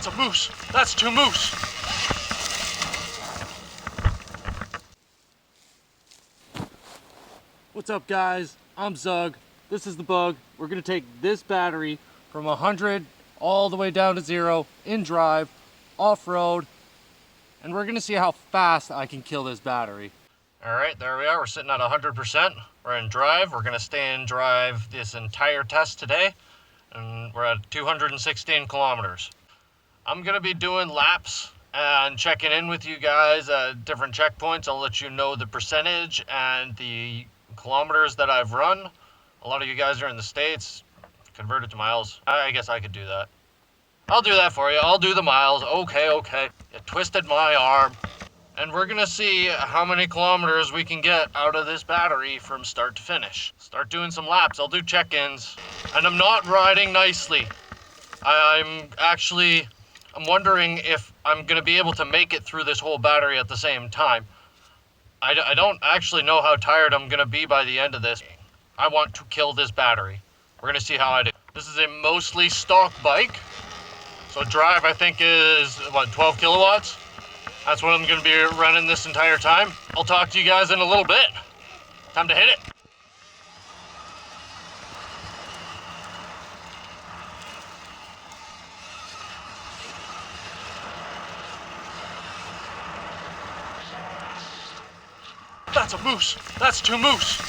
That's a moose. That's 2 moose. What's up, guys? I'm Zug. This is the Bug. We're gonna take this battery from 100 all the way down to 0 in drive, off-road, and we're gonna see how fast I can kill this battery. All right, there we are. We're sitting at 100%. We're in drive. We're gonna stay in drive this entire test today, and we're at 216 kilometers. I'm gonna be doing laps and checking in with you guys at different checkpoints. I'll let you know the percentage and the kilometers that I've run. A lot of you guys are in the States. Convert it to miles. I guess I could do that. I'll do that for you. I'll do the miles. Okay. You twisted my arm. And we're gonna see how many kilometers we can get out of this battery from start to finish. Start doing some laps. I'll do check-ins. And I'm not riding nicely. I'm wondering if I'm gonna be able to make it through this whole battery at the same time. I don't actually know how tired I'm gonna be by the end of this. I want to kill this battery. We're gonna see how I do. This is a mostly stock bike. So drive, I think, is, what, 12 kilowatts? That's what I'm gonna be running this entire time. I'll talk to you guys in a little bit. Time to hit it. That's a moose. That's 2 moose.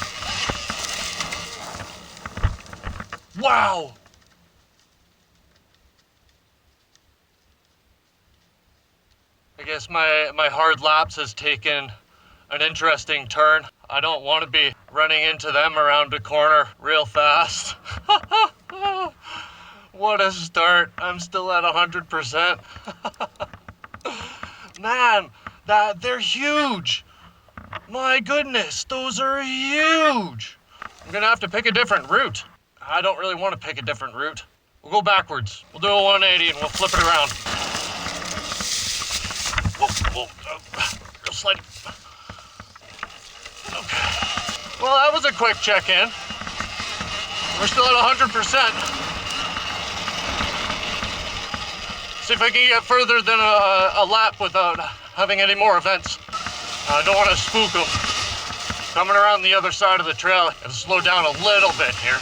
Wow. I guess my hard laps has taken an interesting turn. I don't want to be running into them around a corner real fast. What a start. I'm still at 100%. Man, they're huge. My goodness, those are huge. I'm gonna have to pick a different route. I don't really want to pick a different route. We'll go backwards. We'll do a 180 and we'll flip it around. Whoa, real slidey. Okay. Well, that was a quick check-in. We're still at 100%. See if I can get further than a lap without having any more events. I don't want to spook them. Coming around the other side of the trail, and slow down a little bit here.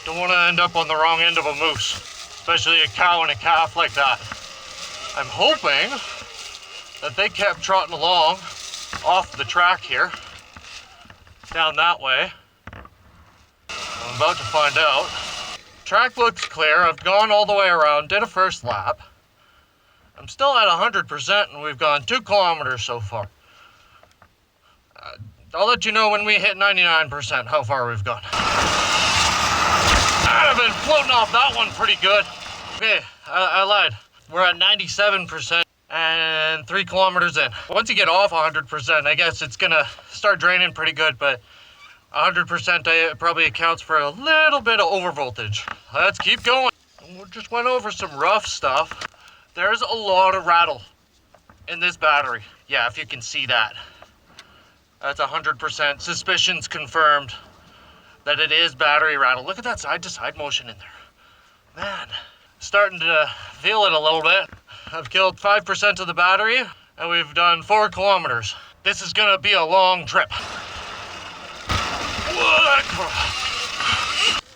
Don't want to end up on the wrong end of a moose, especially a cow and a calf like that. I'm hoping that they kept trotting along off the track here, down that way. I'm about to find out. Track looks clear. I've gone all the way around, did a first lap. I'm still at 100% and we've gone 2 kilometers so far. I'll let you know when we hit 99% how far we've gone. I've been floating off that one pretty good. Okay, I lied. We're at 97% and 3 kilometers in. Once you get off 100%, I guess it's gonna start draining pretty good, but 100% probably accounts for a little bit of overvoltage. Let's keep going. We just went over some rough stuff. There's a lot of rattle in this battery. Yeah, if you can see that. That's 100%. Suspicions confirmed that it is battery rattle. Look at that side-to-side motion in there. Man, starting to feel it a little bit. I've killed 5% of the battery, and we've done 4 kilometers. This is gonna be a long trip.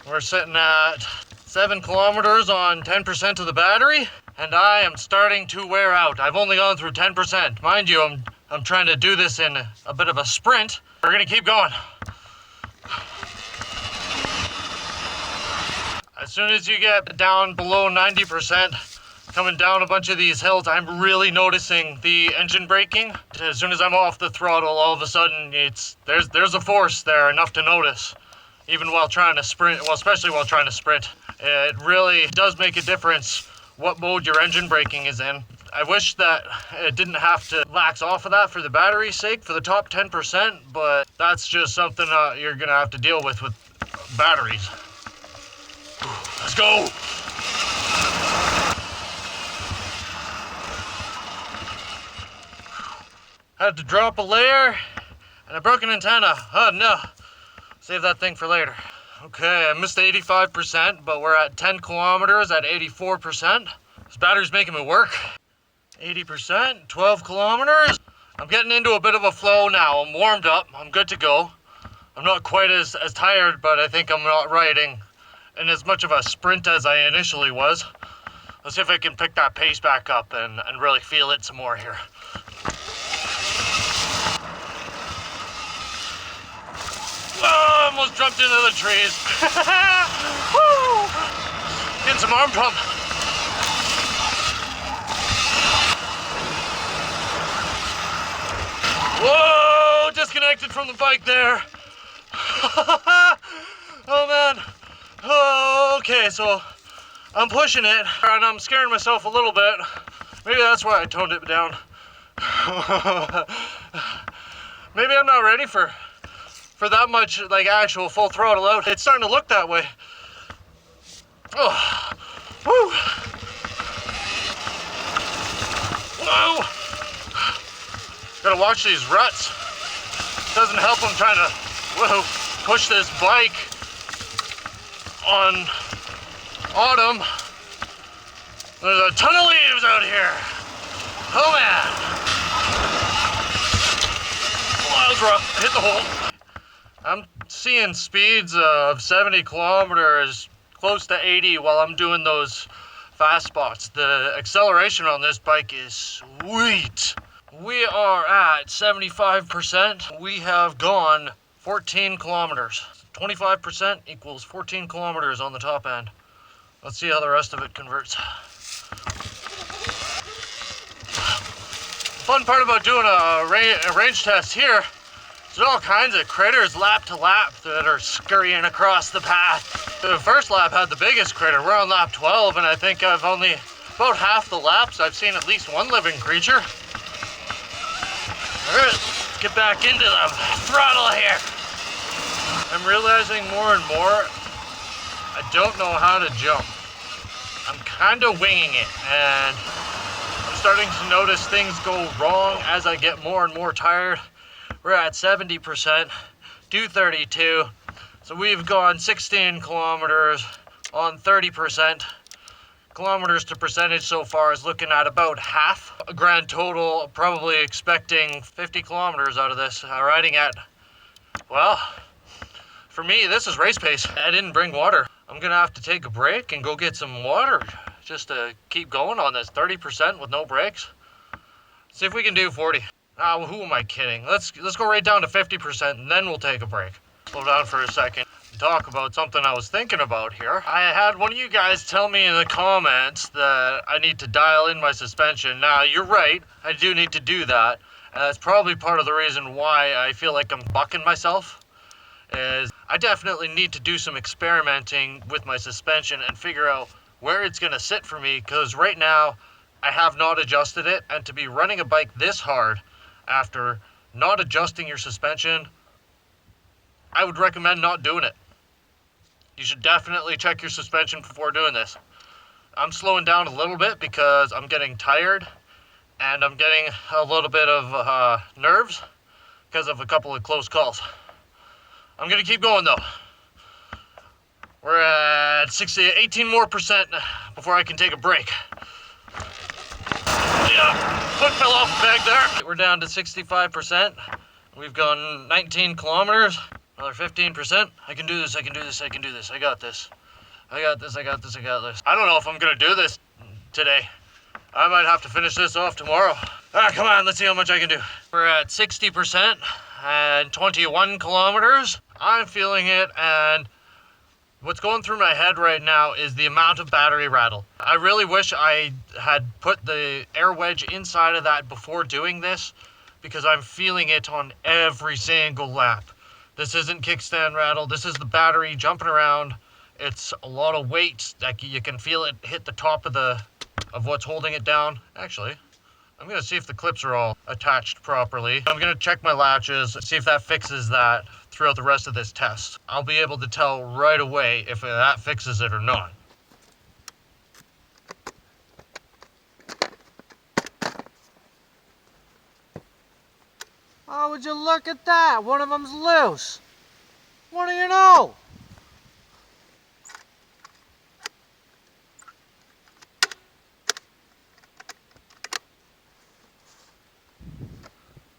We're sitting at 7 kilometers on 10% of the battery, and I am starting to wear out. I've only gone through 10%. Mind you, I'm trying to do this in a bit of a sprint. We're gonna keep going. As soon as you get down below 90%, coming down a bunch of these hills, I'm really noticing the engine braking. As soon as I'm off the throttle, all of a sudden there's a force there, enough to notice. Even while trying to sprint, well, especially while trying to sprint. It really does make a difference what mode your engine braking is in. I wish that it didn't have to lax off of that for the battery's sake, for the top 10%, but that's just something you're gonna have to deal with batteries. Let's go! Had to drop a layer and a broken antenna. Oh no, save that thing for later. Okay, I missed 85%, but we're at 10 kilometers at 84%. This battery's making me work. 80%, 12 kilometers. I'm getting into a bit of a flow now. I'm warmed up, I'm good to go. I'm not quite as tired, but I think I'm not riding in as much of a sprint as I initially was. Let's see if I can pick that pace back up and really feel it some more here. Oh, I almost jumped into the trees. Woo! Getting some arm pump. Whoa, disconnected from the bike there. Oh man. Oh, okay, so I'm pushing it and I'm scaring myself a little bit. Maybe that's why I toned it down. Maybe I'm not ready for that much like actual full throttle out. It's starting to look that way. Oh, woo. Whoa. Gotta watch these ruts. Doesn't help them trying to push this bike on autumn. There's a ton of leaves out here. Oh man. Oh, that was rough. Hit the hole. I'm seeing speeds of 70 kilometers, close to 80 while I'm doing those fast spots. The acceleration on this bike is sweet. We are at 75%. We have gone 14 kilometers. 25% equals 14 kilometers on the top end. Let's see how the rest of it converts. Fun part about doing a range test here, there's all kinds of critters lap to lap that are scurrying across the path. The first lap had the biggest critter. We're on lap 12 and I think I've only, about half the laps, I've seen at least one living creature. All right, let's get back into the throttle here. I'm realizing more and more, I don't know how to jump. I'm kind of winging it, and I'm starting to notice things go wrong as I get more and more tired. We're at 70%, 232. So we've gone 16 kilometers on 30%. Kilometers to percentage so far is looking at about half. A grand total, probably expecting 50 kilometers out of this. Riding at, well, for me, this is race pace. I didn't bring water. I'm gonna have to take a break and go get some water just to keep going on this 30% with no breaks. See if we can do 40. Ah, who am I kidding? Let's go right down to 50% and then we'll take a break. Slow down for a second. Talk about something I was thinking about here. I had one of you guys tell me in the comments that I need to dial in my suspension. Now, you're right, I do need to do that. And that's probably part of the reason why I feel like I'm bucking myself, is I definitely need to do some experimenting with my suspension and figure out where it's gonna sit for me, because right now I have not adjusted it, and to be running a bike this hard after not adjusting your suspension, I would recommend not doing it. You should definitely check your suspension before doing this. I'm slowing down a little bit because I'm getting tired and I'm getting a little bit of nerves because of a couple of close calls. I'm gonna keep going though. We're at 18 more percent before I can take a break. Yeah, foot fell off the bag there. We're down to 65%. We've gone 19 kilometers. Another 15%. I can do this, I can do this, I can do this. I got this. I got this, I got this, I got this. I don't know if I'm gonna do this today. I might have to finish this off tomorrow. Ah, come on, let's see how much I can do. We're at 60% and 21 kilometers. I'm feeling it, and what's going through my head right now is the amount of battery rattle. I really wish I had put the air wedge inside of that before doing this, because I'm feeling it on every single lap. This isn't kickstand rattle, this is the battery jumping around. It's a lot of weight, like you can feel it hit the top of what's holding it down. Actually, I'm gonna see if the clips are all attached properly. I'm gonna check my latches, see if that fixes that throughout the rest of this test. I'll be able to tell right away if that fixes it or not. Oh, would you look at that? One of them's loose. What do you know?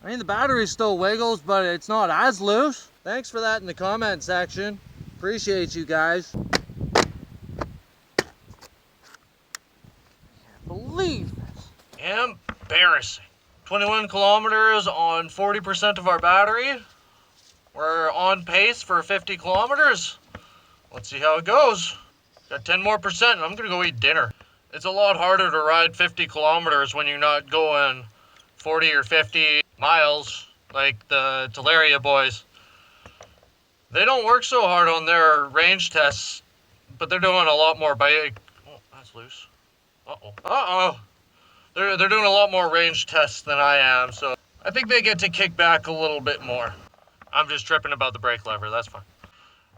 I mean, the battery still wiggles, but it's not as loose. Thanks for that in the comment section. Appreciate you guys. Can't believe this. Embarrassing. 21 kilometers on 40% of our battery. We're on pace for 50 kilometers. Let's see how it goes. Got 10 more percent and I'm gonna go eat dinner. It's a lot harder to ride 50 kilometers when you're not going 40 or 50 miles like the Teleria boys. They don't work so hard on their range tests, but they're doing a lot more bike. Oh, that's loose. Uh-oh. They're doing a lot more range tests than I am, so I think they get to kick back a little bit more. I'm just tripping about the brake lever, that's fine.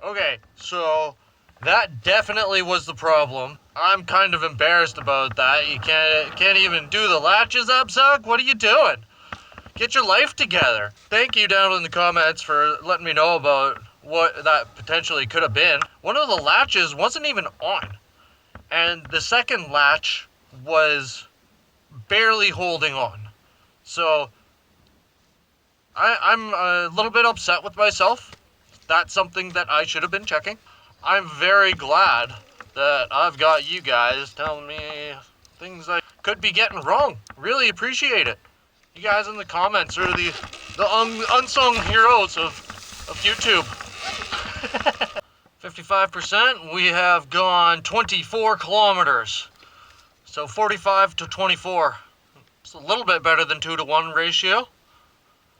Okay, so that definitely was the problem. I'm kind of embarrassed about that. You can't even do the latches up, Zug? What are you doing? Get your life together. Thank you down in the comments for letting me know about what that potentially could have been. One of the latches wasn't even on, and the second latch was barely holding on. So I'm a little bit upset with myself. That's something that I should have been checking. I'm very glad that I've got you guys telling me things I could be getting wrong. Really appreciate it. You guys in the comments are the unsung heroes of YouTube. 55%, we have gone 24 kilometers. So 45 to 24. It's a little bit better than 2-to-1 ratio.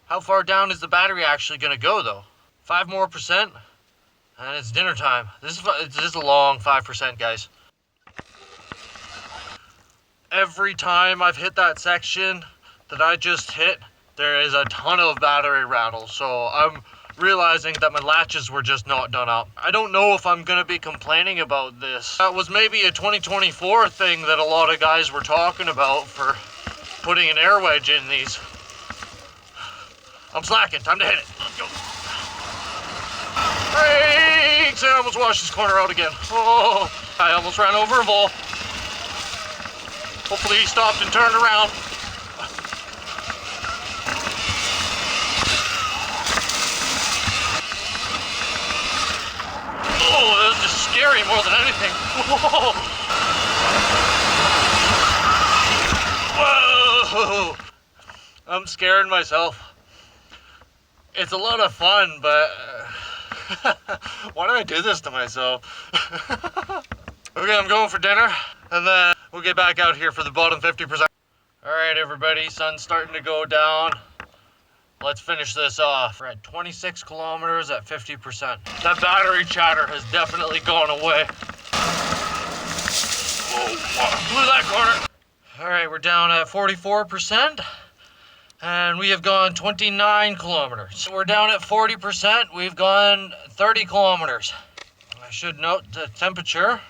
How far down is the battery actually gonna go though? 5 more percent, and it's dinner time. This is a long 5%, guys. Every time I've hit that section that I just hit, there is a ton of battery rattle. So I'm realizing that my latches were just not done up. I don't know if I'm gonna be complaining about this. That was maybe a 2024 thing that a lot of guys were talking about for putting an air wedge in these. I'm slacking, time to hit it. Let's go. Brakes! I almost washed this corner out again. Oh, I almost ran over a bull. Hopefully he stopped and turned around. Oh, that was just scary more than anything. Whoa! I'm scaring myself. It's a lot of fun, but why do I do this to myself? Okay, I'm going for dinner, and then we'll get back out here for the bottom 50%. All right, everybody, sun's starting to go down. Let's finish this off. We're at 26 kilometers at 50%. That battery chatter has definitely gone away. Oh, blew that corner. All right, we're down at 44%. And we have gone 29 kilometers. We're down at 40%. We've gone 30 kilometers. I should note the temperature.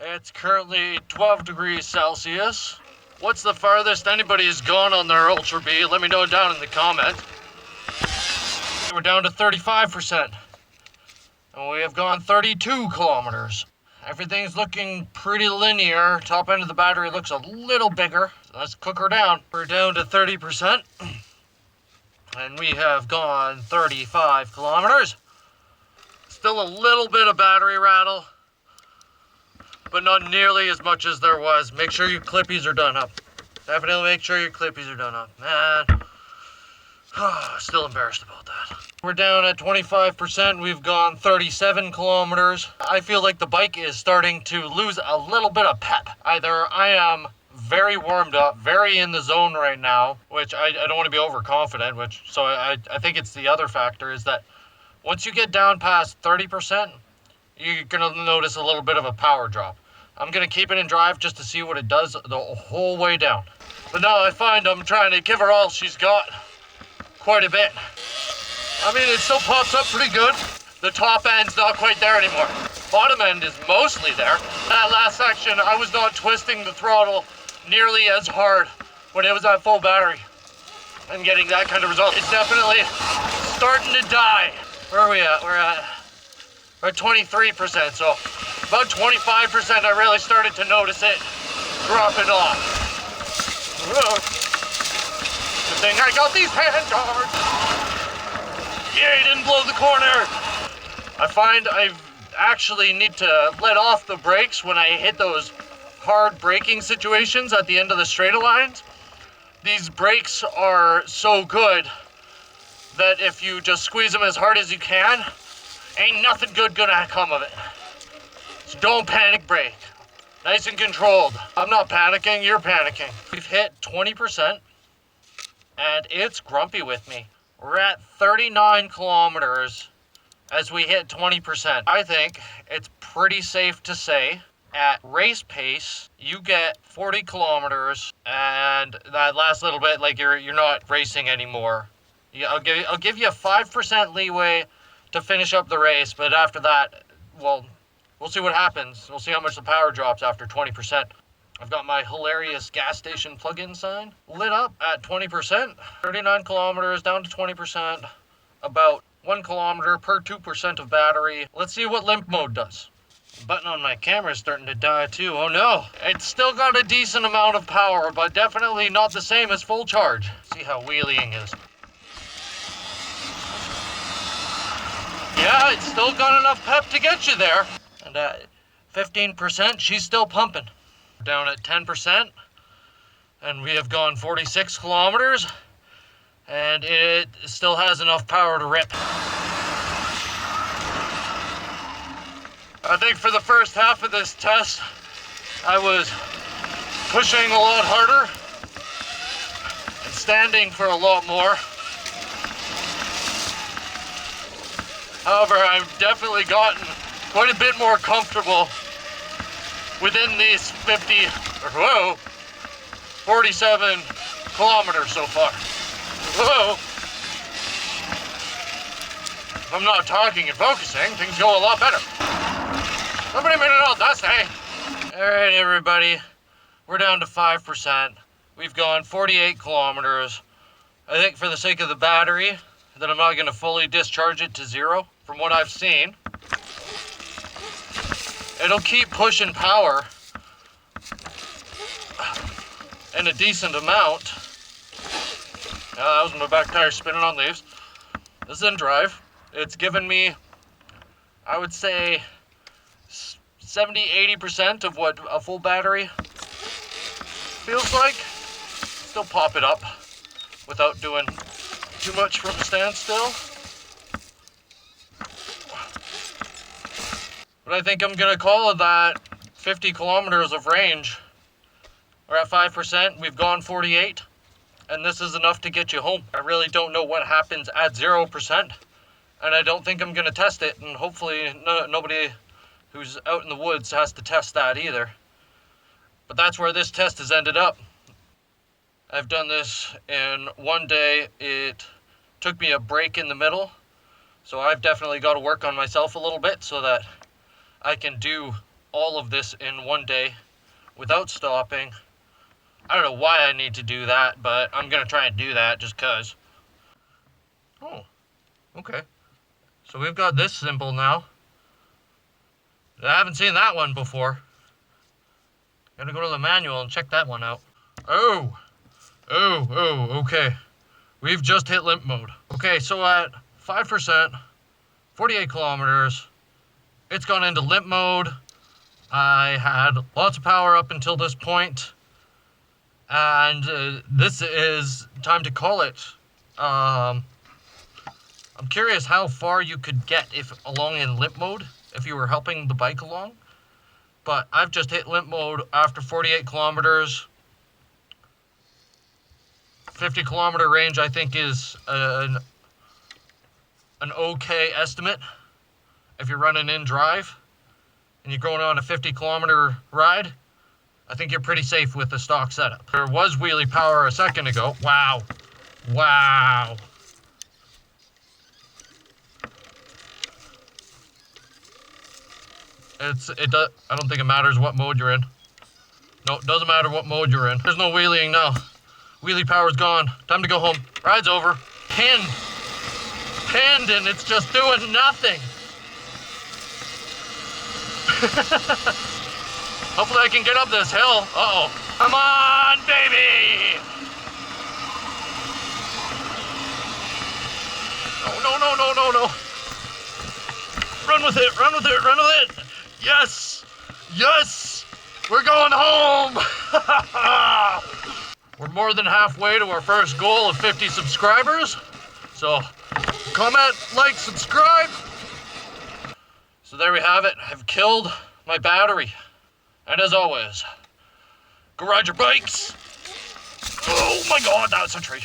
It's currently 12 degrees Celsius. What's the farthest anybody has gone on their Ultra B? Let me know down in the comments. We're down to 35%. And we have gone 32 kilometers. Everything's looking pretty linear. Top end of the battery looks a little bigger. Let's cook her down. We're down to 30%. And we have gone 35 kilometers. Still a little bit of battery rattle, but not nearly as much as there was. Make sure your clippies are done up. Definitely make sure your clippies are done up. Man, still embarrassed about that. We're down at 25%. We've gone 37 kilometers. I feel like the bike is starting to lose a little bit of pep. Either I am very warmed up, very in the zone right now, which I don't want to be overconfident, so I think it's the other factor is that once you get down past 30%, you're going to notice a little bit of a power drop. I'm going to keep it in drive just to see what it does the whole way down. But now I find I'm trying to give her all she's got, quite a bit. I mean, it still pops up pretty good. The top end's not quite there anymore. Bottom end is mostly there. That last section, I was not twisting the throttle nearly as hard when it was at full battery and getting that kind of result. It's definitely starting to die. Where are we at? We're at 23%, so about 25% I really started to notice it dropping off. The thing. I got these hand guards. Yeah, he didn't blow the corner. I find I actually need to let off the brakes when I hit those hard braking situations at the end of the straight lines. These brakes are so good that if you just squeeze them as hard as you can, ain't nothing good gonna come of it. So don't panic brake. Nice and controlled. I'm not panicking, you're panicking. We've hit 20% and it's grumpy with me. We're at 39 kilometers as we hit 20%. I think it's pretty safe to say at race pace, you get 40 kilometers and that last little bit, like you're not racing anymore. Yeah, I'll give you a 5% leeway to finish up the race, but after that, well, we'll see what happens. We'll see how much the power drops after 20%. I've got my hilarious gas station plug-in sign lit up at 20%. 39 kilometers down to 20%. About 1 kilometer per 2% of battery. Let's see what limp mode does. The button on my camera is starting to die too. Oh no! It's still got a decent amount of power, but definitely not the same as full charge. See how wheeling is. Yeah, it's still got enough pep to get you there. And at 15%, she's still pumping. Down at 10%, and we have gone 46 kilometers, and it still has enough power to rip. I think for the first half of this test, I was pushing a lot harder and standing for a lot more. However, I've definitely gotten quite a bit more comfortable within these 47 kilometers so far. Whoa! If I'm not talking and focusing, things go a lot better. Somebody made it all dusty. Alright everybody, we're down to 5%. We've gone 48 kilometers. I think for the sake of the battery, that I'm not going to fully discharge it to 0. From what I've seen, it'll keep pushing power in a decent amount. That was my back tire spinning on leaves. This is in drive. It's given me, I would say, 70-80% of what a full battery feels like. Still pop it up without doing too much from a standstill. But I think I'm gonna call it that 50 kilometers of range. We're at 5%, we've gone 48, and this is enough to get you home. I really don't know what happens at 0%, and I don't think I'm gonna test it, and hopefully nobody who's out in the woods has to test that either. But that's where this test has ended up. I've done this in one day. It took me a break in the middle, so I've definitely got to work on myself a little bit so that I can do all of this in one day without stopping. I don't know why I need to do that, but I'm going to try and do that just because. Oh, okay. So we've got this symbol now. I haven't seen that one before. Gotta go to the manual and check that one out. Oh, okay. We've just hit limp mode. Okay, so at 5%, 48 kilometers, it's gone into limp mode. I had lots of power up until this point, and this is time to call it. I'm curious how far you could get if along in limp mode, if you were helping the bike along. But I've just hit limp mode after 48 kilometers. 50 kilometer range I think is an okay estimate if you're running in drive and you're going on a 50 kilometer ride. I think you're pretty safe with the stock setup. There was wheelie power a second ago. Wow. I don't think it matters what mode you're in. No, it doesn't matter what mode you're in. There's no wheeling now. Wheelie power's gone. Time to go home. Ride's over. Pinned, and it's just doing nothing. Hopefully I can get up this hill. Uh-oh. Come on, baby! No. Run with it, run with it, run with it. Yes, yes, we're going home. We're more than halfway to our first goal of 50 subscribers. So comment, like, subscribe. So there we have it. I've killed my battery. And as always, go ride your bikes. Oh my God, that's a tree.